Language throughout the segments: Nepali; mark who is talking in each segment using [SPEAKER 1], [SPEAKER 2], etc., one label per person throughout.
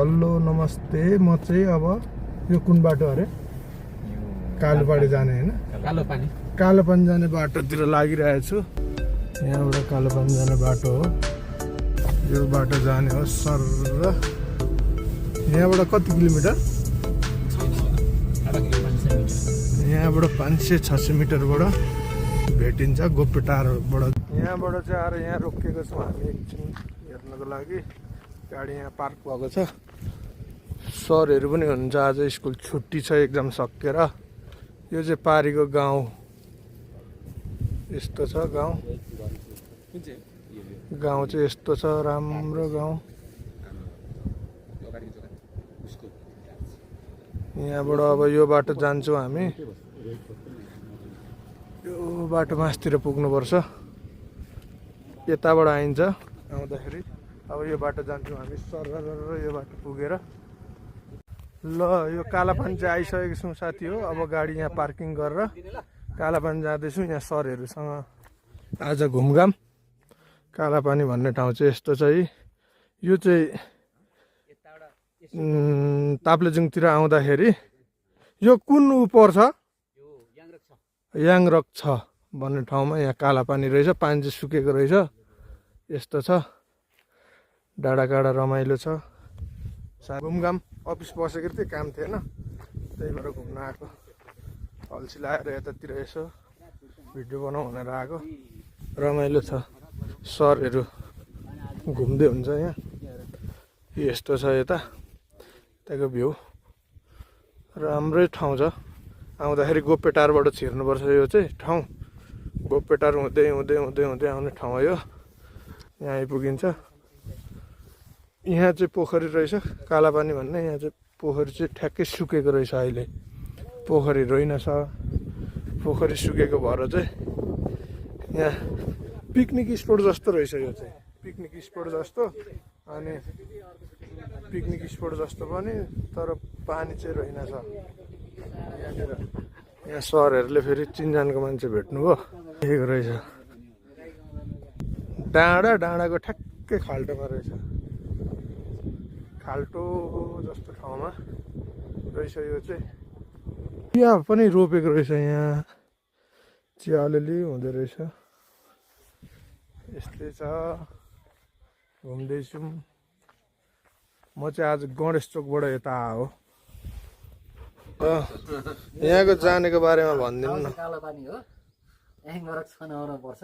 [SPEAKER 1] हेलो नमस्ते। म चाहिँ अब यो कुन बाटो अरे कालोपाडी जाने हैन कालोपानी जाने बाटोतिर लागिरहेको छु। यहाँबाट कालोपानी जाने बाटो हो, यो बाटो जाने हो सर। यहाँबाट कति किलोमिटर? यहाँबाट 500-600 मिटरबाट भेटिन्छ गोप्यटारबाट। यहाँबाट चाहिँ आएर यहाँ रोकिएको छौँ हामी एकछिन हेर्नको लागि। गाडी यहाँ पार्क भएको छ। सरहरू पनि हुनुहुन्छ, आज स्कुल छुट्टी छ, एक्जाम सकेर। यो चाहिँ पारीको गाउँ, यस्तो छ गाउँ। गाउँ चाहिँ यस्तो छ, राम्रो गाउँ। यहाँबाट अब यो बाटो जान्छौँ हामी। यो बाटो मासतिर पुग्नुपर्छ, यताबाट आइन्छ आउँदाखेरि। अब यो बाटो जान्छौँ हामी सर, यो बाटो पुगेर। ल यो कालापानी चाहिँ आइसकेको छौँ साथी हो। अब गाडी यहाँ पार्किङ गरेर कालापानी जाँदैछौँ। यहाँ सरहरूसँग आज घुमघाम। कालापानी भन्ने ठाउँ चाहिँ यस्तो चाहिँ, यो चाहिँ ताप्लेजुङतिर आउँदाखेरि यो कुन ऊ पर्छ? याङरक छ भन्ने ठाउँमा यहाँ कालापानी रहेछ। पानी चाहिँ सुकेको रहेछ, यस्तो छ। डाँडा काँडा रमाइलो छ। घुमघाम अफिस बसेको थिएँ, काम थिएन, त्यही भएर घुम्न आएको। अल्छी लगाएर यतातिर यसो भिडियो बनाऊ भनेर आएको। रमाइलो छ, सरहरू घुम्दै हुन्छ यहाँ। यस्तो छ यता, त्यहाँको भ्यू राम्रै ठाउँ छ। आउँदाखेरि गोप्यटारबाट छिर्नुपर्छ। यो चाहिँ ठाउँ गोप्यटार हुँदै हुँदै हुँदै हुँदै आउने ठाउँ हो यो। यहाँ आइपुगिन्छ। यहाँ चाहिँ पोखरी रहेछ कालापानी भन्ने। यहाँ चाहिँ पोखरी चाहिँ ठ्याक्कै सुकेको रहेछ अहिले। पोखरी रहेनछ, पोखरी सुकेको भएर चाहिँ यहाँ पिकनिक स्पोट जस्तो रहेछ। यो चाहिँ पिकनिक स्पोट जस्तो, अनि पिकनिक स्पोट जस्तो पनि, तर पानी चाहिँ रहेनछ यहाँनिर। यहाँ सरहरूले फेरि चिनजानको मान्छे भेट्नुभयो, देखेको रहेछ। डाँडाको ठ्याक्कै खाल्टोमा रहेछ, खाल्टो जस्तो ठाउँमा रहेछ यो चाहिँ। चिया पनि रोपेको रहेछ यहाँ, चिया अलिअलि हुँदो रहेछ। यस्तै छ, घुम्दैछौँ। म चाहिँ आज गणेश चोकबाट यता हो। यहाँको जानेको बारेमा भनिदिनु न।
[SPEAKER 2] कालापानी हो, याङरक छनाउन पर्छ।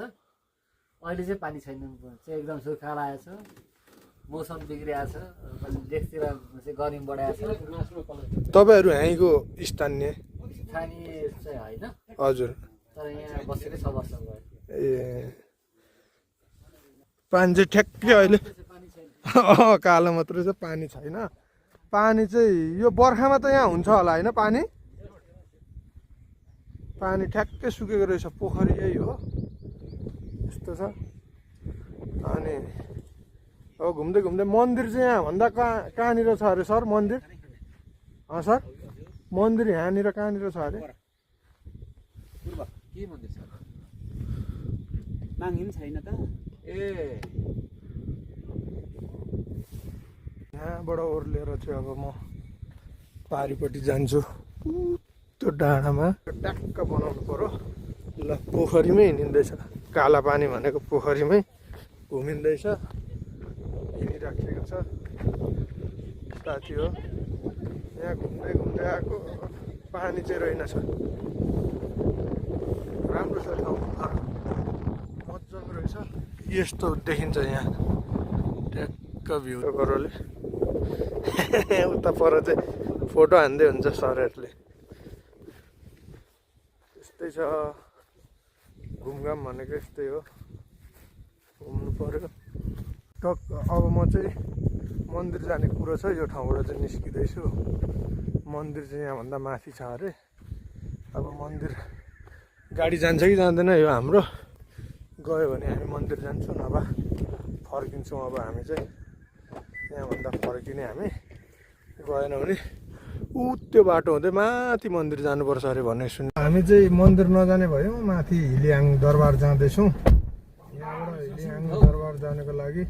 [SPEAKER 2] अहिले चाहिँ पानी छैन, चाहिँ एकदम सुखाला आएछ, मौसम बिग्रिएको छ, लेकतिर चाहिँ गर्मी बढाएको छ।
[SPEAKER 1] तपाईँहरू यहीँको स्थानीय
[SPEAKER 2] चाहिँ होइन,
[SPEAKER 1] हजुर,
[SPEAKER 2] तर यहाँ बसेकै 6 वर्ष भयो।
[SPEAKER 1] ए पानी चाहिँ ठ्याक्कै अहिले कालो मात्रै छ, पानी छैन। पानी चाहिँ यो बर्खामा त यहाँ हुन्छ होला होइन? पानी ठ्याक्कै सुकेको रहेछ। पोखरी यही हो, यस्तो छ। अनि अब घुम्दै घुम्दै मन्दिर चाहिँ यहाँभन्दा कहाँनिर छ अरे सर मन्दिर? सर मन्दिर यहाँनिर कहाँनिर छ अरे?
[SPEAKER 3] के मन्दिर छ? नाङ्गिन छैन त।
[SPEAKER 2] ए
[SPEAKER 1] यहाँबाट ओर्लेर चाहिँ अब म पारिपट्टि जान्छु। त्यो डाँडामा ट्याक्क बनाउनु पर्यो। ल पोखरीमै हिँडिँदैछ, कालापानी भनेको पोखरीमै घुमिँदैछ, हिँडिराखेको छ साथी हो। यहाँ घुम्दै घुम्दै आएको, पानी चाहिँ रहेनछ। राम्रो छ ठाउँ, मजाको रहेछ। यस्तो देखिन्छ यहाँ ट्याक्क भ्यू गरौँले। उता पर चाहिँ फोटो हान्दै हुन्छ सरहरूले। यस्तै छ घुमघाम भनेको, यस्तै हो, घुम्नु पर्यो। अब म चाहिँ मन्दिर जाने कुरो छ, यो ठाउँबाट चाहिँ निस्किँदैछु। मन्दिर चाहिँ यहाँभन्दा माथि छ अरे। अब मन्दिर गाडी जान्छ कि जाँदैन यो हाम्रो? गयो भने हामी मन्दिर जान्छौँ, नभए फर्किन्छौँ। अब हामी चाहिँ यहाँभन्दा फर्किने, हामी गएन भने ऊ त्यो बाटो हुँदै माथि मन्दिर जानुपर्छ अरे भन्ने सुन्यो। हामी चाहिँ मन्दिर नजाने भयौँ, माथि हिलियाङ दरबार जाँदैछौँ। यहाँबाट हिलियाङ दरबार जानको लागि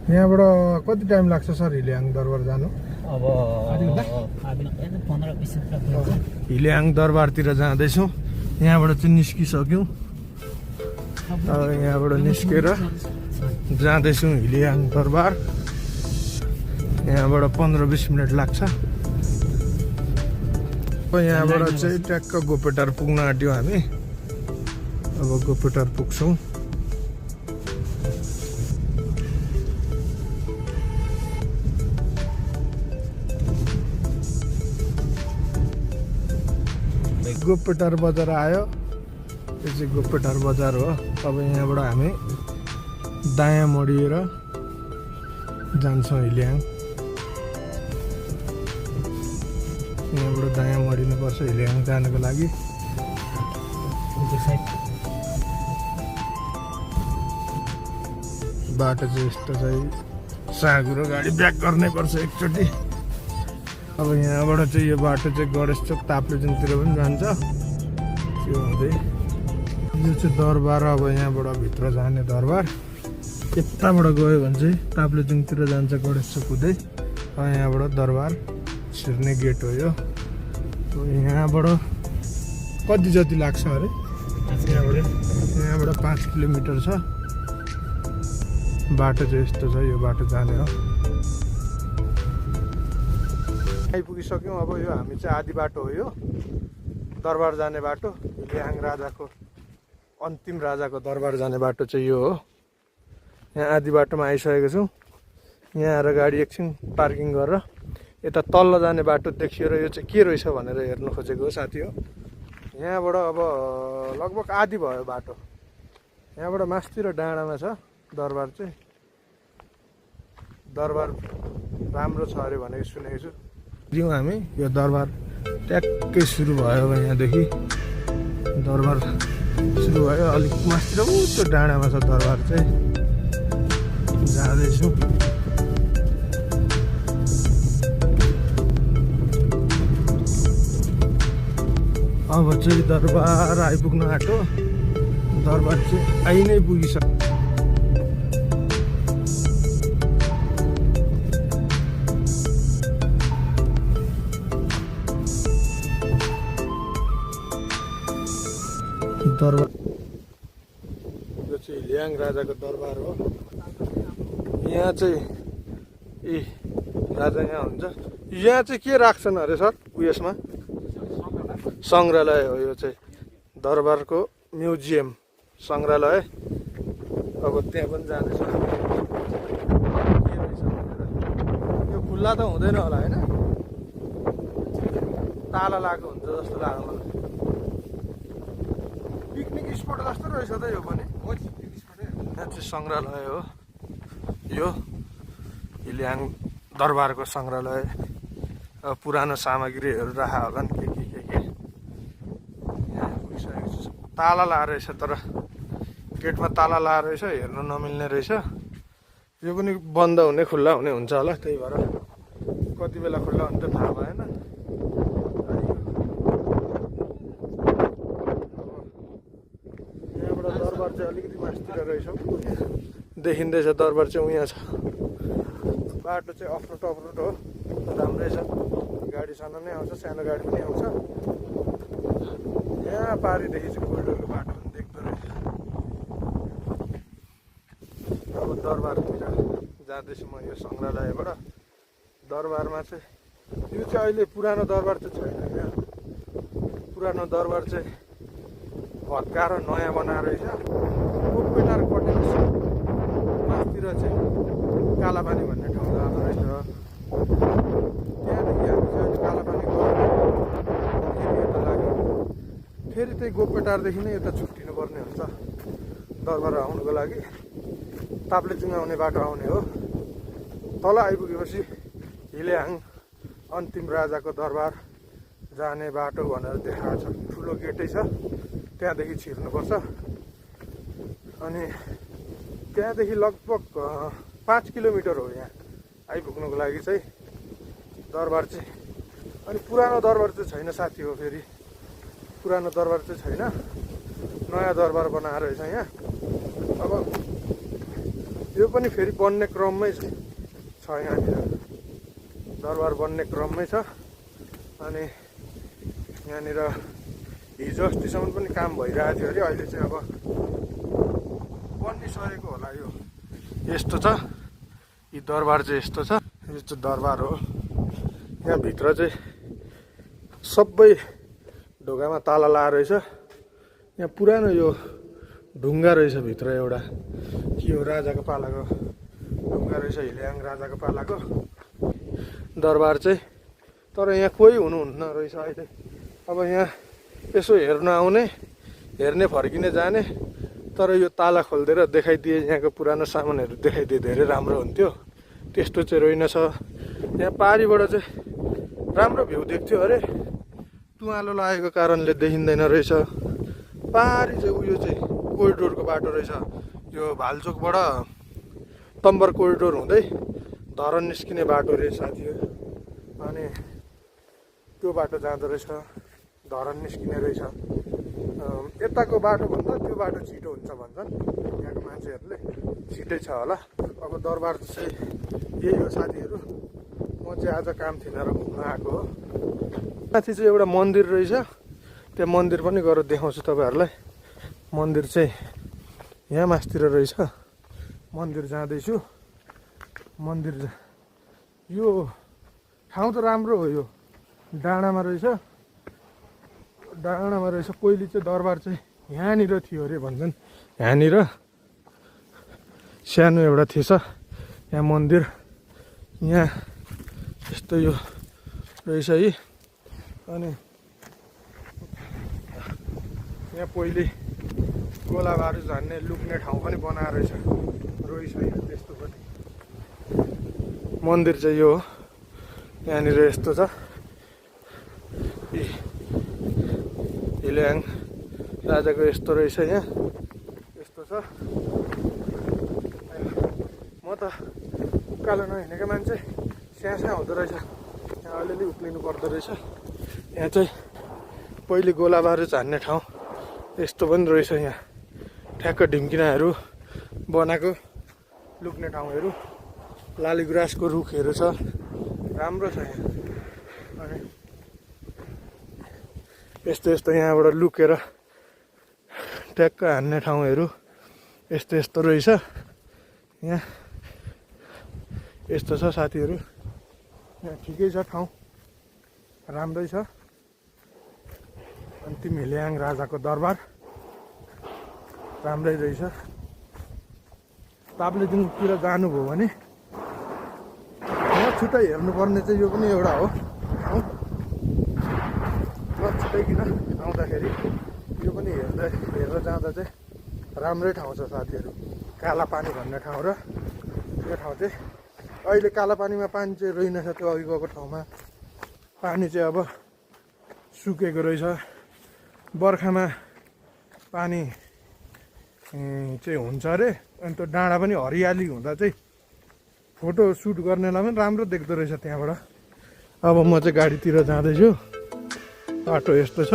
[SPEAKER 1] यहाँबाट कति टाइम लाग्छ सर हिलियाङ दरबार जानु?
[SPEAKER 2] अब 15-20 मिनट लाग्छ।
[SPEAKER 1] हिलियाङ दरबारतिर जाँदैछौँ। यहाँबाट चाहिँ निस्किसक्यौँ। अब यहाँबाट निस्केर जाँदैछौँ हिलियाङ दरबार। यहाँबाट 15-20 मिनट लाग्छ। अब यहाँबाट चाहिँ ट्याक्क गोपेटार पुग्न आँट्यौँ हामी। अब गोपेटार पुग्छौँ। गोपेटार बजार आयो। यो चाहिँ गोपेटार बजार हो। अब यहाँबाट हामी दायाँ मोडिएर जान्छौँ हिलियाङ। यहाँबाट दायाँ मोडिनुपर्छ हिलियाङ जानको लागि। बाटो चाहिँ यस्तो चाहिँ साँगुरो गाडी ब्याक गर्नै पर्छ एकचोटि। अब यहाँबाट चाहिँ यो बाटो चाहिँ गणेश चोक ताप्लेजुङतिर पनि जान्छ। त्यो हुँदै यो चाहिँ दरबार। अब यहाँबाट भित्र जाने दरबार। यताबाट गयो भने चाहिँ ताप्लेजुङतिर जान्छ गणेश चोक हुँदै। अब यहाँबाट दरबार छिर्ने गेट हो यो। यहाँबाट कति जति लाग्छ अरे? यहाँबाट 5 किलोमिटर छ बाटो चाहिँ यस्तो छ। यो बाटो जाने हो। आइपुगिसक्यौँ। अब यो हामी चाहिँ आधी बाटो हो यो दरबार जाने बाटो। हिलियाङ राजाको अन्तिम राजाको दरबार जाने बाटो चाहिँ यो हो। यहाँ आधी बाटोमा आइसकेको छौँ। यहाँ आएर गाडी एकछिन पार्किङ गरेर यता तल्लो जाने बाटो देखिएर यो चाहिँ के रहेछ भनेर हेर्नु खोजेको हो साथी हो। यहाँबाट अब लगभग आधी भयो बाटो। यहाँबाट मास्तिर डाँडामा छ दरबार चाहिँ। दरबार राम्रो छ अरे भनेको सुनेको छु। दिउँ हामी। यो दरबार ट्याक्कै सुरु भयो अब यहाँदेखि दरबार सुरु भयो। अलिक मास्तिर उच्च डाँडामा छ दरबार चाहिँ। जाँदैछु। अब चाहिँ दरबार आइपुग्न आँट्यो। दरबार चाहिँ आइ नै पुगिसक्यो। दरबार यो चाहिँ हिलियाङ राजाको दरबार हो। यहाँ चाहिँ राजा यहाँ हुन्छ। यहाँ चाहिँ के राख्छन् अरे सर उयसमा? सङ्ग्रहालय हो यो चाहिँ। दरबारको म्युजियम सङ्ग्रहालय। अब त्यहाँ पनि जाँदैछ। यो खुल्ला त हुँदैन होला होइन? ताला लागेको हुन्छ जस्तो लाग्यो मलाई। पिकनिक स्पट जस्तो रहेछ त यो पनि। यहाँ चाहिँ सङ्ग्रहालय हो यो। हिलियाङ दरबारको सङ्ग्रहालय। पुरानो सामग्रीहरू राखा होलान् के यहाँ पुगिसकेको छ। ताला लाएर रहेछ तर गेटमा ताला लाएर रहेछ। हेर्नु नमिल्ने रहेछ। यो पनि बन्द हुने खुल्ला हुने हुन्छ होला। त्यही भएर कति बेला खुल्ला हुन्छ थाहा भएन। दरबार चाहिँ अलिकति मास्तिर रहेछ। देखिँदैछ दरबार चाहिँ उहाँ छ। बाटो चाहिँ अफ्रोट हो। राम्रै छ। गाडी सानो नै आउँछ सानो गाडी पनि आउँछ। यहाँ पारिदेखि चाहिँ गोल्डोको बाटो पनि देख्दो रहेछ। अब दरबारतिर जाँदैछु म यो सङ्ग्रहालयबाट। दरबारमा चाहिँ यो चाहिँ अहिले पुरानो दरबार चाहिँ छैन। यहाँ पुरानो दरबार चाहिँ भत्काएर नयाँ बनाएर रहेछ। गोपेटार कटेको छ। मास्तिर चाहिँ कालापानी भन्ने ठाउँ जाँदो रहेछ। त्यहाँदेखि हामी चाहिँ अहिले कालापानी गएर फेरि यता लाग्यो। फेरि त्यही गोपेटारदेखि नै यता छुट्टिनुपर्ने हुन्छ दरबार आउनुको लागि। ताप्लेजुङ आउने बाटो आउने हो। तल आइपुगेपछि हिलियाङ अन्तिम राजाको दरबार जाने बाटो भनेर देखाएको छ। ठुलो गेटै छ। त्यहाँदेखि छिर्नुपर्छ। अनि त्यहाँदेखि लगभग 5 किलोमिटर हो यहाँ आइपुग्नुको लागि चाहिँ दरबार चाहिँ। अनि पुरानो दरबार चाहिँ छैन साथी हो। फेरि पुरानो दरबार चाहिँ छैन। नयाँ दरबार बनाएर रहेछ यहाँ। अब यो पनि फेरि बन्ने क्रममै छ यहाँनिर दरबार बन्ने क्रममै छ। अनि यहाँनिर हिजो अस्तिसम्म पनि काम भइरहेको थियो अरे, अहिले चाहिँ अब बनिसकेको होला। यो यस्तो छ, यी दरबार चाहिँ यस्तो छ। यो चाहिँ दरबार हो। यहाँभित्र चाहिँ सबै ढोकामा ताला लाएर रहेछ। यहाँ पुरानो यो ढुङ्गा रहेछ भित्र, एउटा के हो राजाको पालाको ढुङ्गा रहेछ, हिल्याङ राजाको पालाको दरबार चाहिँ। तर यहाँ कोही हुनुहुन्न रहेछ अहिले। अब यहाँ यसो हेर्न आउने, हेर्ने फर्किने जाने, तर यो ताला खोलिदिएर देखाइदिए यहाँको पुरानो सामानहरू देखाइदिए धेरै राम्रो हुन्थ्यो। त्यस्तो चाहिँ रहेनछ। यहाँ पारिबाट चाहिँ राम्रो भ्यू देख्थ्यो अरे, तुवालो लागेको कारणले देखिँदैन रहेछ। पारि चाहिँ उयो चाहिँ कोरिडोरको बाटो रहेछ। यो भालचोकबाट तम्बर कोरिडोर हुँदै धरन निस्किने बाटो रहेछ साथीहरू। अनि त्यो बाटो जाँदो रहेछ, धरन निस्किने रहेछ। यताको बाटोभन्दा त्यो बाटो छिटो हुन्छ भन्छन् यहाँको मान्छेहरूले। छिटै छ होला। अब दरबार चाहिँ यही हो साथीहरू। म चाहिँ आज काम थिएन र घुम्न आएको हो। माथि चाहिँ एउटा मन्दिर रहेछ, त्यो मन्दिर पनि गएर देखाउँछु तपाईँहरूलाई। मन्दिर चाहिँ यहाँ मास्तिर रहेछ। मन्दिर जाँदैछु। मन्दिर यो ठाउँ त राम्रो हो। यो डाँडामा रहेछ, डाँडामा रहेछ। पहिले चाहिँ दरबार चाहिँ यहाँनिर थियो अरे भन्छन्। यहाँनिर सानो एउटा थिएछ यहाँ मन्दिर। यहाँ यस्तो यो रहेछ है। अनि यहाँ पहिले गोलाबारु झान्ने लुक्ने ठाउँ पनि बनाएर रहेछ यहाँ। त्यस्तो पनि मन्दिर चाहिँ यो हो। यहाँनिर यस्तो छ। हिल्याङ राजाको यस्तो रहेछ यहाँ, यस्तो छ। म त उकालो नहिँडेको मान्छे, स्यास्या हुँदो रहेछ। यहाँ अलिअलि उक्लिनु पर्दो रहेछ। यहाँ चाहिँ पहिले गोलाबारु झान्ने ठाउँ यस्तो पनि रहेछ। यहाँ ठ्याक्क ढिम्किनाहरू बनाएको लुक्ने ठाउँहरू, लालीगुराँसको रुखहरू छ, राम्रो छ यहाँ। अनि यस्तो यस्तो यहाँबाट लुकेर ट्याक्क हान्ने ठाउँहरू यस्तो यस्तो रहेछ यहाँ। यस्तो छ साथीहरू। यहाँ ठिकै छ ठाउँ, राम्रै छ। अन्तिम हिल्याङ राजाको दरबार राम्रै रहेछ। ताप्लेजुङतिर जानुभयो भने यहाँ छुट्टै हेर्नुपर्ने चाहिँ यो पनि एउटा हो ठाउँ। नछुटाइकन आउँदाखेरि यो पनि हेरेर जाँदा चाहिँ राम्रै ठाउँ छ साथीहरू। कालापानी भन्ने ठाउँ र यो ठाउँ चाहिँ अहिले कालापानीमा पानी चाहिँ रहेनछ। त्यो अघि गएको ठाउँमा पानी चाहिँ अब सुकेको रहेछ। बर्खामा पानी चाहिँ हुन्छ अरे। अनि त्यो डाँडा पनि हरियाली हुँदा चाहिँ फोटो सुट गर्नेलाई पनि राम्रो देख्दो रहेछ त्यहाँबाट। अब म चाहिँ गाडीतिर जाँदैछु। बाटो यस्तो छ,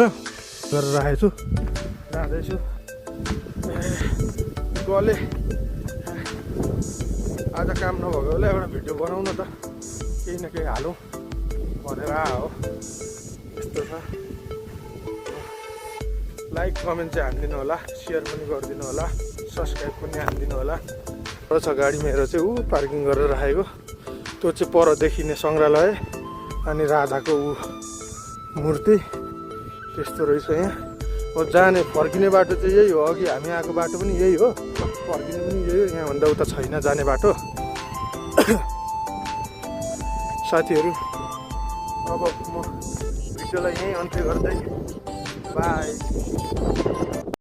[SPEAKER 1] गरेर राखेको छु, जाँदैछु। गले आज काम नभएको बेला एउटा भिडियो बनाउन त केही न केही हालौँ भनेर हो। यस्तो छ। लाइक कमेन्ट चाहिँ हानिदिनु होला, सेयर पनि गरिदिनु होला, सब्सक्राइब पनि हानिदिनु होला। र छ गाडी मेरो चाहिँ पार्किङ गरेर राखेको। त्यो चाहिँ पर देखिने सङ्ग्रहालय अनि राजाको मूर्ति त्यस्तो रहेछ यहाँ। हो जाने फर्किने बाटो चाहिँ यही हो। अघि हामी आएको बाटो पनि यही हो, फर्किने पनि यही हो। यहाँभन्दा उता छैन जाने बाटो। साथीहरू अब म भिडियोलाई यहीँ अन्त्य गर्दै बाई।